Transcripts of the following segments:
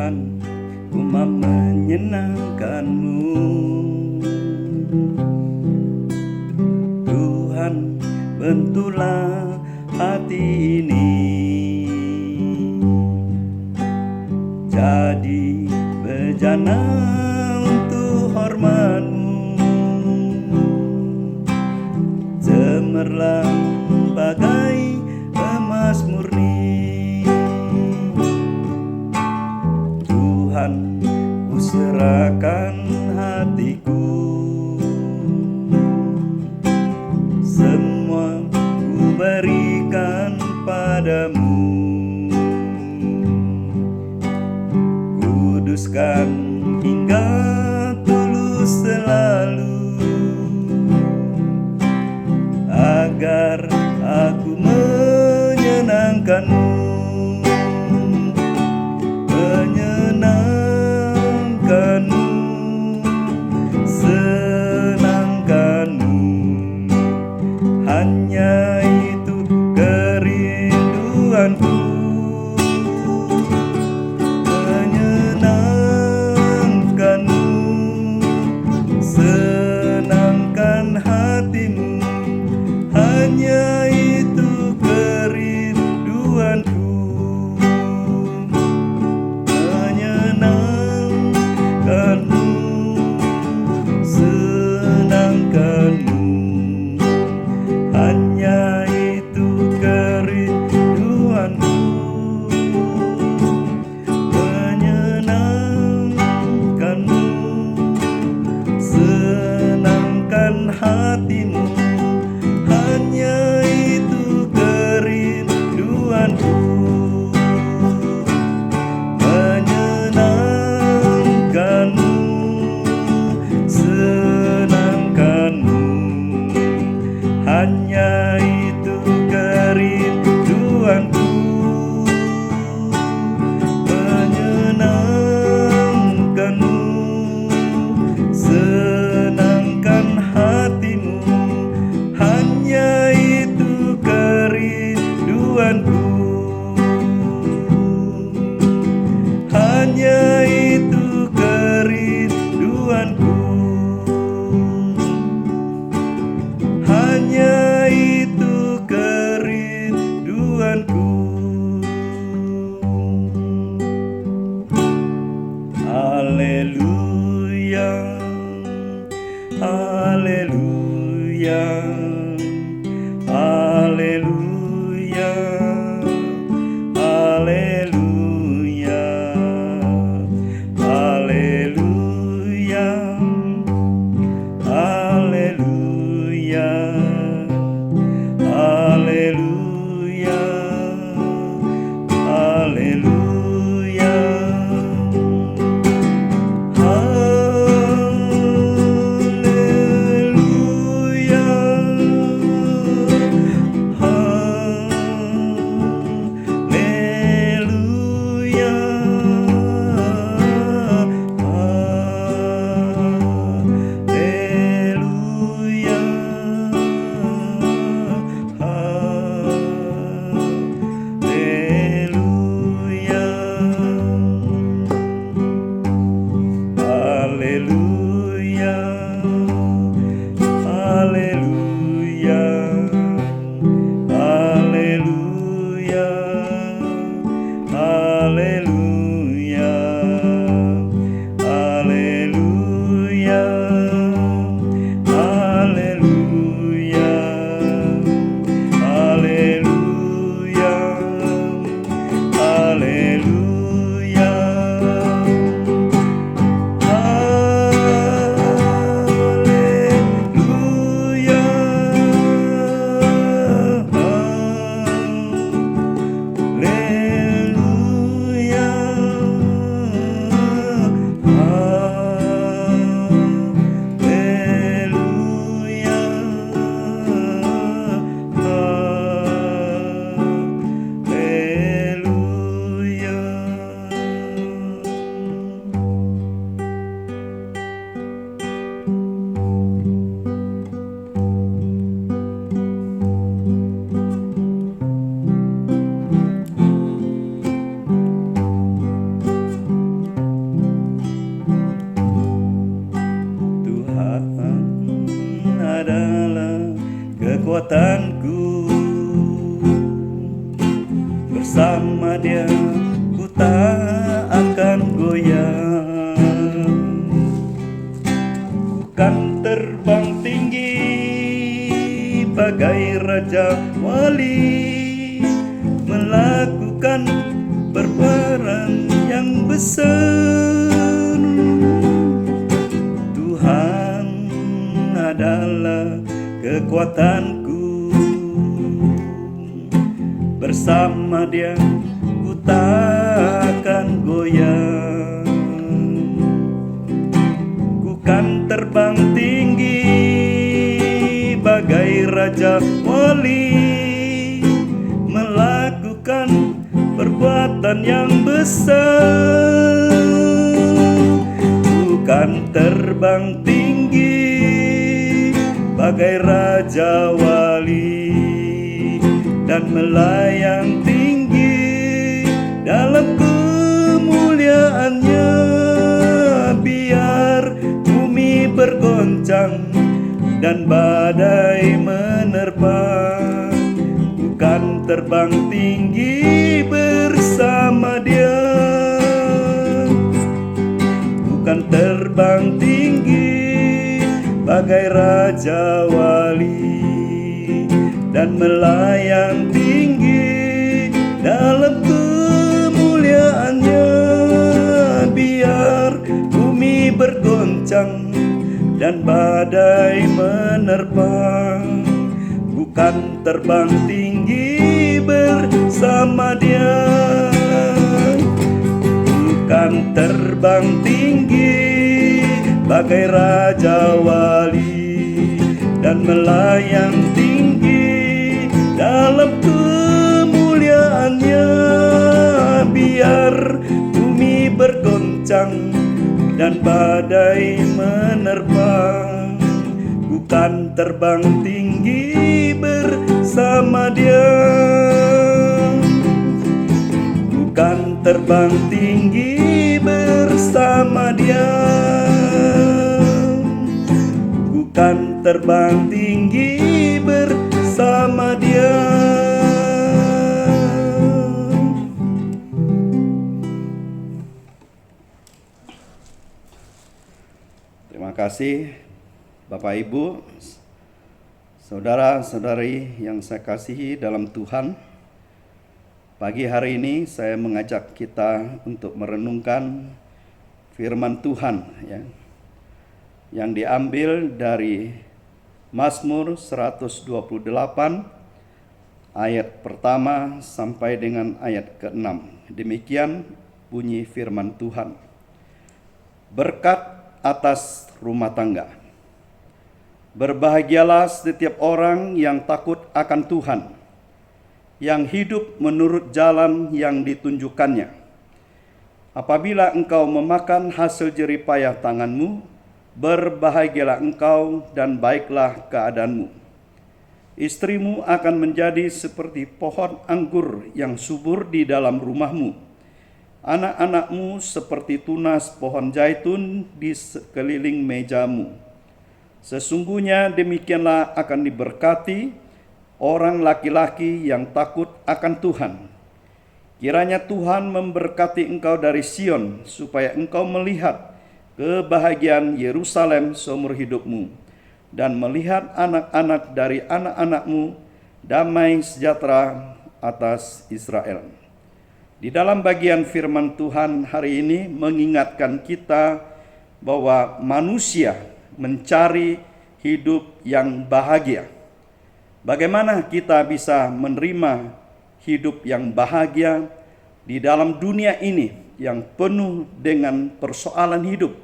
Tuhan, ku mau menyenangkan-Mu. Tuhan, bentuklah hati ini jadi bejana untuk hormat-Mu, cemerlang bagai emas murni. Tuhan, ku serahkan hatiku, semua ku berikan padamu. Kuduskan hingga tulus selalu, agar aku menyenangkan-Mu, menyenangkan-Mu, senangkan-Mu. Hanya itu kerinduanku, menyenangkan-Mu, senangkan hati-Mu. Hanya itu kerinduanku, menyenangkan-Mu, senangkan-Mu. Hanya itu kerinduanku, menyenangkan-Mu, senangkan hati-Mu. Hanya itu kerinduanku, menyenangkan-Mu, senangkan-Mu. Hanya itu kerinduanku, menyenangkan-Mu, senangkan hati-Mu. Hanya itu kerinduanku, hanya itu kerinduanku, hanya itu kerinduanku. Haleluya, haleluya, haleluya, haleluya, haleluya, haleluya, haleluya, haleluya, kekuatanku. Bersama Dia ku tak akan goyang. Ku kan terbang tinggi bagai raja wali, melakukan perbuatan yang besar. Tuhan adalah kekuatanku. Bersama Dia ku tak akan goyang. Ku kan terbang tinggi bagai raja wali, melakukan perbuatan yang besar. Ku kan terbang tinggi bagai raja wali, dan melayang tinggi dalam kemuliaannya. Biar bumi bergoncang dan badai menerpa, bukan terbang tinggi bersama Dia. Bukan terbang tinggi bagai raja wali, dan melayang tinggi dalam kemuliaannya. Biar bumi bergoncang dan badai menerpa, bukan terbang tinggi bersama Dia. Bukan terbang tinggi bagai raja wali, dan melayang tinggi dalam kemuliaannya. Biar bumi bergoncang dan badai menerpa, bukan terbang tinggi bersama Dia. Bukan terbang tinggi bersama Dia. Bukan terbang tinggi bersama Dia. Terima kasih Bapak Ibu, saudara-saudari yang saya kasihi dalam Tuhan. Pagi hari ini saya mengajak kita untuk merenungkan firman Tuhan yang diambil dari Mazmur 128 ayat pertama sampai dengan ayat ke-6. Demikian bunyi firman Tuhan. Berkat atas rumah tangga. Berbahagialah setiap orang yang takut akan Tuhan, yang hidup menurut jalan yang ditunjukkannya. Apabila engkau memakan hasil jerih payah tanganmu, berbahagialah engkau dan baiklah keadaanmu. Istrimu akan menjadi seperti pohon anggur yang subur di dalam rumahmu. Anak-anakmu seperti tunas pohon zaitun di sekeliling mejamu. Sesungguhnya demikianlah akan diberkati orang laki-laki yang takut akan Tuhan. Kiranya Tuhan memberkati engkau dari Sion, supaya engkau melihat kebahagiaan Yerusalem seumur hidupmu, dan melihat anak-anak dari anak-anakmu, damai sejahtera atas Israel. Di dalam bagian firman Tuhan hari ini mengingatkan kita bahwa manusia mencari hidup yang bahagia. Bagaimana kita bisa menerima hidup yang bahagia di dalam dunia ini yang penuh dengan persoalan hidup,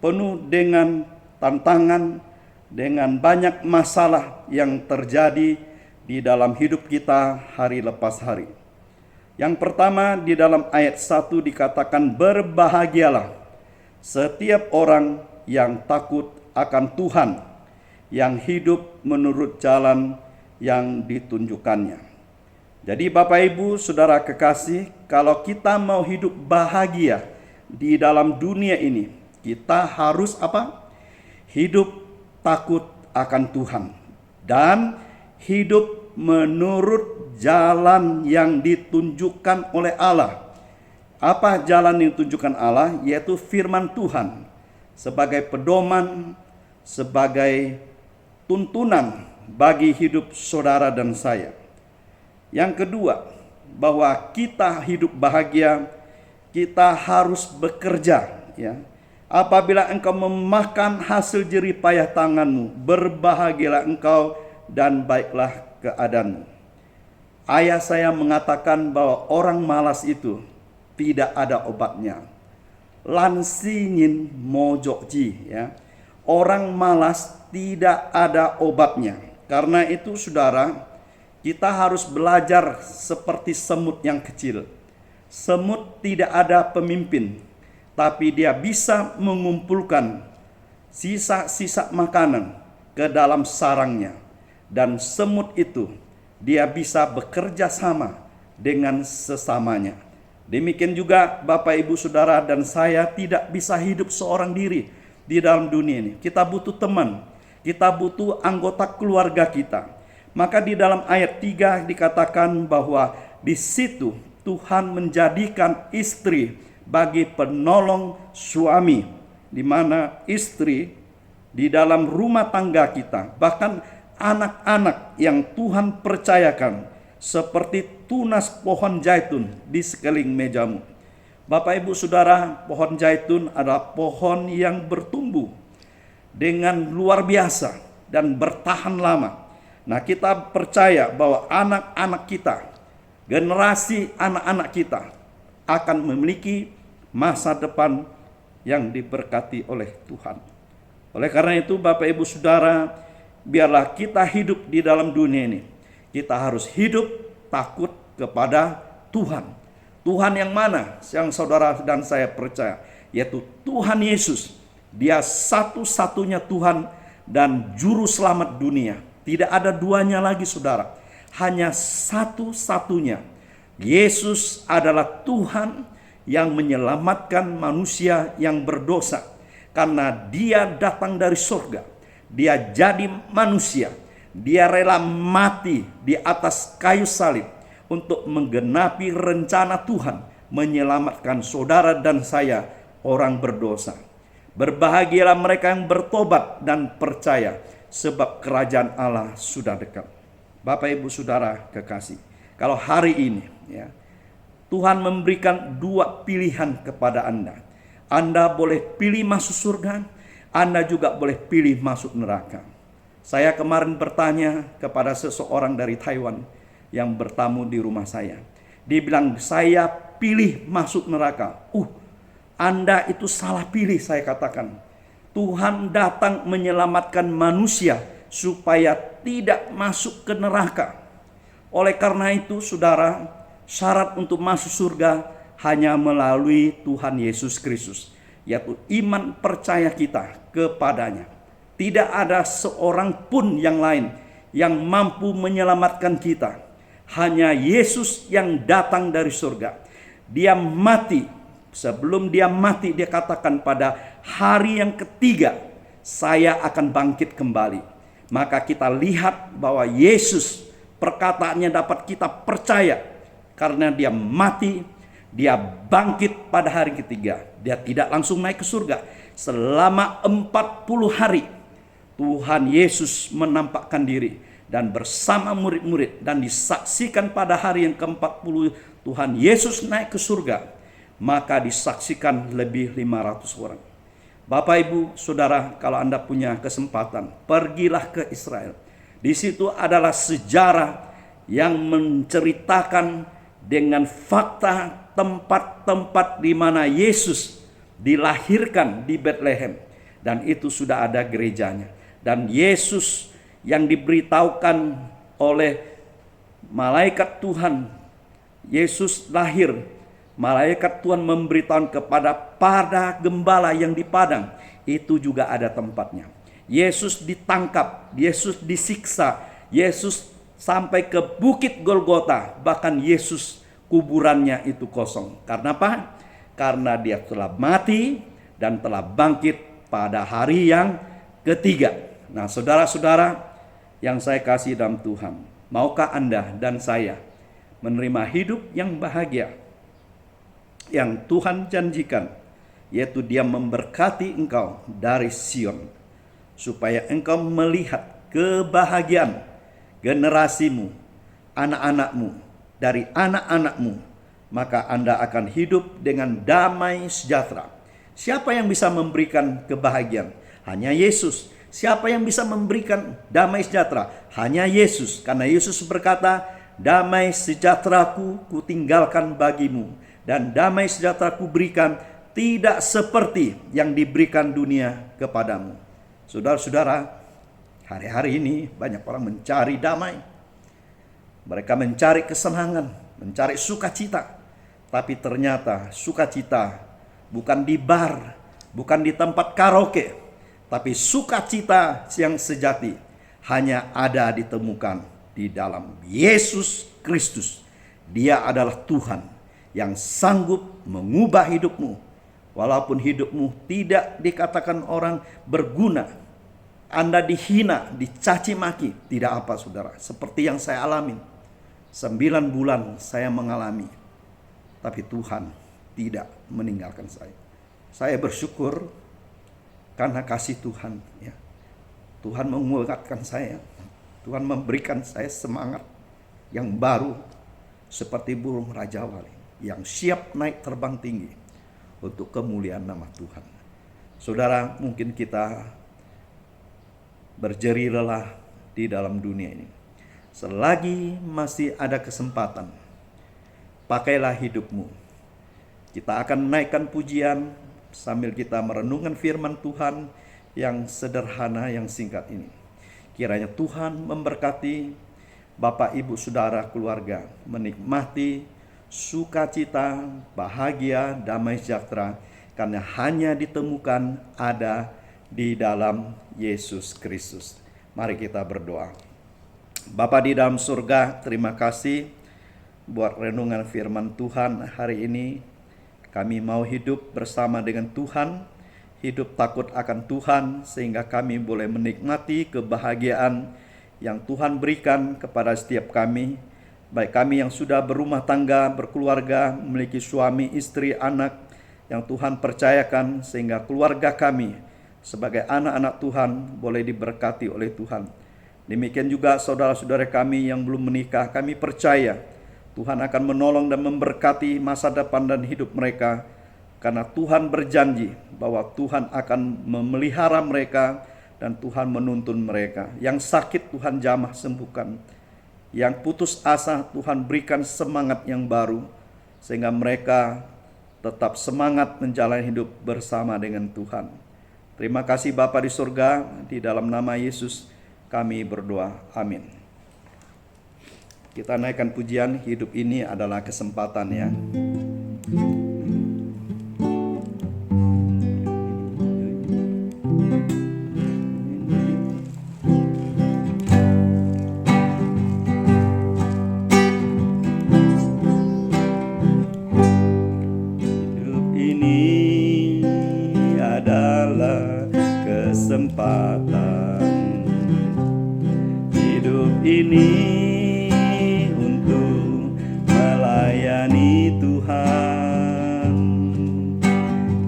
penuh dengan tantangan, dengan banyak masalah yang terjadi di dalam hidup kita hari lepas hari. Yang pertama, di dalam ayat 1 dikatakan, berbahagialah setiap orang yang takut akan Tuhan, yang hidup menurut jalan yang ditunjukkannya. Jadi Bapak Ibu Saudara kekasih, kalau kita mau hidup bahagia di dalam dunia ini, kita harus apa? Hidup takut akan Tuhan dan hidup menurut jalan yang ditunjukkan oleh Allah. Apa jalan yang ditunjukkan Allah? Yaitu firman Tuhan sebagai pedoman, sebagai tuntunan bagi hidup saudara dan saya. Yang kedua, bahwa kita hidup bahagia, kita harus bekerja, ya. Apabila engkau memakan hasil jerih payah tanganmu, berbahagialah engkau dan baiklah keadaanmu. Ayah saya mengatakan bahwa orang malas itu tidak ada obatnya. Lansingin mojokji, ya. Orang malas tidak ada obatnya. Karena itu saudara, kita harus belajar seperti semut yang kecil. Semut tidak ada pemimpin, tapi dia bisa mengumpulkan sisa-sisa makanan ke dalam sarangnya. Dan semut itu dia bisa bekerja sama dengan sesamanya. Demikian juga Bapak Ibu Saudara dan saya tidak bisa hidup seorang diri di dalam dunia ini. Kita butuh teman, kita butuh anggota keluarga kita. Maka di dalam ayat 3 dikatakan bahwa di situ Tuhan menjadikan istri bagi penolong suami, di mana istri di dalam rumah tangga kita, bahkan anak-anak yang Tuhan percayakan seperti tunas pohon zaitun di sekeliling mejamu. Bapak Ibu Saudara, pohon zaitun adalah pohon yang bertumbuh dengan luar biasa dan bertahan lama. Nah, kita percaya bahwa anak-anak kita, generasi anak-anak kita akan memiliki masa depan yang diberkati oleh Tuhan. Oleh karena itu Bapak Ibu Saudara, biarlah kita hidup di dalam dunia ini, kita harus hidup takut kepada Tuhan. Tuhan yang mana? Yang saudara dan saya percaya, yaitu Tuhan Yesus. Dia satu-satunya Tuhan dan juru selamat dunia. Tidak ada duanya lagi saudara, hanya satu-satunya. Yesus adalah Tuhan yang menyelamatkan manusia yang berdosa. Karena dia datang dari surga, dia jadi manusia, dia rela mati di atas kayu salib untuk menggenapi rencana Tuhan menyelamatkan saudara dan saya, orang berdosa. Berbahagialah mereka yang bertobat dan percaya, sebab kerajaan Allah sudah dekat. Bapak Ibu Saudara kekasih, kalau hari ini, ya, Tuhan memberikan dua pilihan kepada Anda. Anda boleh pilih masuk surga, Anda juga boleh pilih masuk neraka. Saya kemarin bertanya kepada seseorang dari Taiwan yang bertamu di rumah saya. Dia bilang, saya pilih masuk neraka. Anda itu salah pilih, saya katakan. Tuhan datang menyelamatkan manusia supaya tidak masuk ke neraka. Oleh karena itu saudara, syarat untuk masuk surga hanya melalui Tuhan Yesus Kristus, yaitu iman percaya kita kepadanya. Tidak ada seorang pun yang lain yang mampu menyelamatkan kita. Hanya Yesus yang datang dari surga. Dia mati. Sebelum dia mati, dia katakan pada hari yang ketiga, saya akan bangkit kembali. Maka kita lihat bahwa Yesus, perkataannya dapat kita percaya. Karena dia mati, dia bangkit pada hari ketiga. Dia tidak langsung naik ke surga. Selama 40 hari, Tuhan Yesus menampakkan diri. Dan bersama murid-murid, dan disaksikan pada hari yang ke-40, Tuhan Yesus naik ke surga. Maka disaksikan lebih 500 orang. Bapak Ibu Saudara, kalau Anda punya kesempatan, pergilah ke Israel. Di situ adalah sejarah yang menceritakan dengan fakta tempat-tempat di mana Yesus dilahirkan di Bethlehem. Dan itu sudah ada gerejanya. Dan Yesus yang diberitahukan oleh malaikat Tuhan, Yesus lahir. Malaikat Tuhan memberitahukan kepada para gembala yang di padang, itu juga ada tempatnya. Yesus ditangkap, Yesus disiksa, Yesus sampai ke bukit Golgota, bahkan Yesus kuburannya itu kosong. Karena apa? Karena dia telah mati dan telah bangkit pada hari yang ketiga. Nah, saudara-saudara, Yang saya kasih dalam Tuhan, maukah Anda dan saya menerima hidup yang bahagia yang Tuhan janjikan, yaitu Dia memberkati engkau dari Sion, supaya engkau melihat kebahagiaan generasimu, anak-anakmu, dari anak-anakmu, maka Anda akan hidup dengan damai sejahtera. Siapa yang bisa memberikan kebahagiaan? Hanya Yesus. Siapa yang bisa memberikan damai sejahtera? Hanya Yesus. Karena Yesus berkata, damai sejahteraku kutinggalkan bagimu, dan damai sejahtera kuberikan, tidak seperti yang diberikan dunia kepadamu. Saudara-saudara, hari-hari ini banyak orang mencari damai. Mereka mencari kesenangan, mencari sukacita. Tapi ternyata sukacita bukan di bar, bukan di tempat karaoke, tapi sukacita yang sejati hanya ada ditemukan di dalam Yesus Kristus. Dia adalah Tuhan yang sanggup mengubah hidupmu. Walaupun hidupmu tidak dikatakan orang berguna, Anda dihina, dicaci maki, tidak apa saudara. Seperti yang saya alami, 9 bulan saya mengalami. Tapi Tuhan tidak meninggalkan saya. Saya bersyukur karena kasih Tuhan. Ya. Tuhan menguatkan saya. Tuhan memberikan saya semangat yang baru seperti burung Raja Wali yang siap naik terbang tinggi untuk kemuliaan nama Tuhan. Saudara, mungkin kita berjeri lelah di dalam dunia ini. Selagi masih ada kesempatan, pakailah hidupmu. Kita akan menaikkan pujian sambil kita merenungkan firman Tuhan yang sederhana, yang singkat ini. Kiranya Tuhan memberkati Bapak, Ibu, Saudara, keluarga, menikmati sukacita, bahagia, damai sejahtera, karena hanya ditemukan ada di dalam Yesus Kristus. Mari kita berdoa. Bapa di dalam surga, terima kasih buat renungan firman Tuhan hari ini. Kami mau hidup bersama dengan Tuhan, hidup takut akan Tuhan, sehingga kami boleh menikmati kebahagiaan yang Tuhan berikan kepada setiap kami. Baik kami yang sudah berumah tangga, berkeluarga, memiliki suami, istri, anak yang Tuhan percayakan, sehingga keluarga kami sebagai anak-anak Tuhan boleh diberkati oleh Tuhan. Demikian juga saudara-saudara kami yang belum menikah, kami percaya Tuhan akan menolong dan memberkati masa depan dan hidup mereka, karena Tuhan berjanji bahwa Tuhan akan memelihara mereka dan Tuhan menuntun mereka. Yang sakit Tuhan jamah sembuhkan, yang putus asa Tuhan berikan semangat yang baru, sehingga mereka tetap semangat menjalani hidup bersama dengan Tuhan. Terima kasih Bapa di surga, di dalam nama Yesus kami berdoa, amin. Kita naikkan pujian, hidup ini adalah kesempatan ya. Hidup ini adalah kesempatan. Hidup ini Tuhan,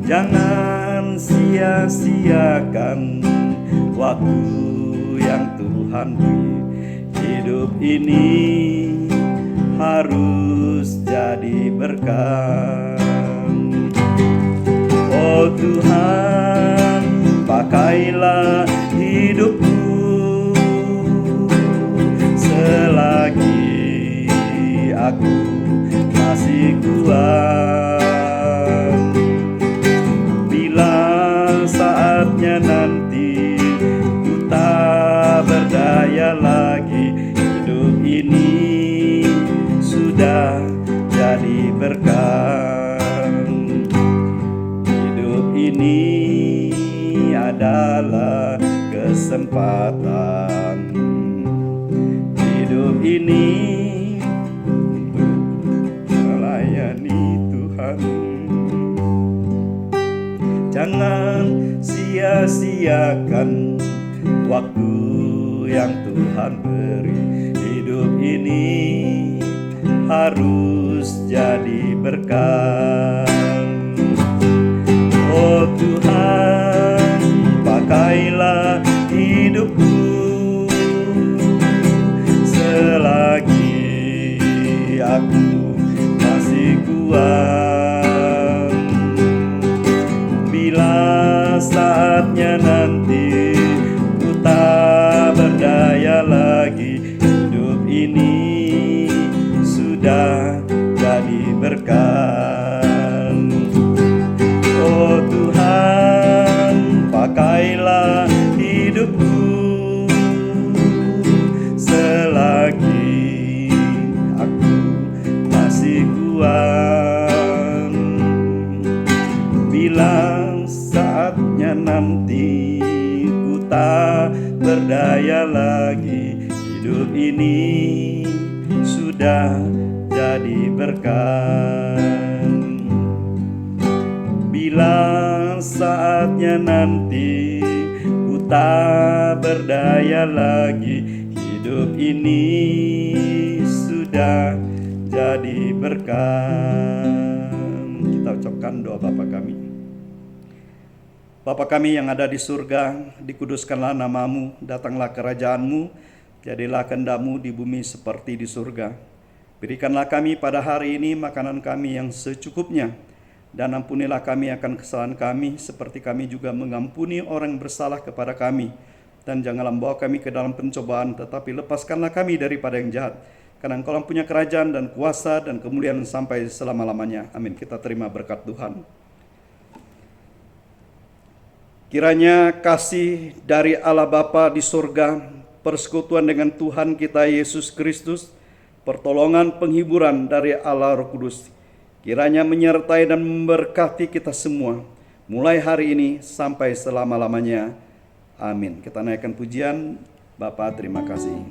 jangan sia-siakan waktu yang Tuhan beri. Hidup ini harus jadi berkat. Oh Tuhan, pakailah hidupku selagi aku masih kuat. Bila saatnya nanti ku tak berdaya lagi, hidup ini sudah jadi berkat. Hidup ini adalah kesempatan. Hidup ini Tuhan, jangan sia-siakan waktu yang Tuhan beri. Hidup ini harus jadi berkat. Oh Tuhan, pakailah hidupku selagi aku masih kuat. Bila saatnya nanti ku tak berdaya lagi, hidup ini sudah jadi berkat. Oh Tuhan, pakailah hidupku selagi aku masih kuat. Bila saatnya nanti ku tak berdaya lagi, hidup ini sudah jadi berkat. Bila saatnya nanti ku tak berdaya lagi, hidup ini sudah jadi berkat. Kita ucapkan doa Bapa kami. Bapa kami yang ada di surga, dikuduskanlah namamu, datanglah kerajaan-Mu, jadilah kehendak-Mu di bumi seperti di surga. Berikanlah kami pada hari ini makanan kami yang secukupnya, dan ampunilah kami akan kesalahan kami, seperti kami juga mengampuni orang yang bersalah kepada kami. Dan janganlah membawa kami ke dalam pencobaan, tetapi lepaskanlah kami daripada yang jahat. Karena Engkau yang punya kerajaan dan kuasa dan kemuliaan sampai selama-lamanya. Amin. Kita terima berkat Tuhan. Kiranya kasih dari Allah Bapa di surga, persekutuan dengan Tuhan kita Yesus Kristus, pertolongan penghiburan dari Allah Roh Kudus, kiranya menyertai dan memberkati kita semua, mulai hari ini sampai selama-lamanya. Amin. Kita naikkan pujian. Bapa, terima kasih.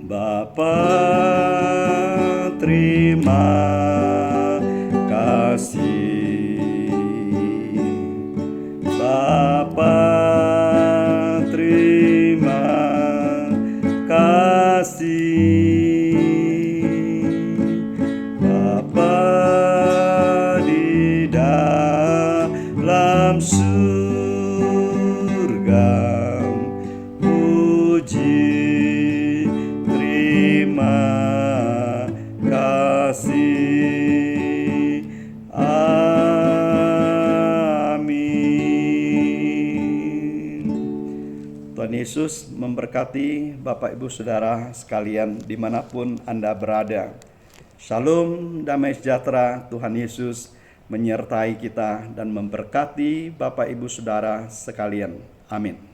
Bapa, terima kasih. Bapa, terima kasih. Bapa di dalam surga, puji terima kasih. Tuhan Yesus memberkati Bapak Ibu Saudara sekalian dimanapun Anda berada. Shalom, damai sejahtera Tuhan Yesus menyertai kita dan memberkati Bapak Ibu Saudara sekalian. Amin.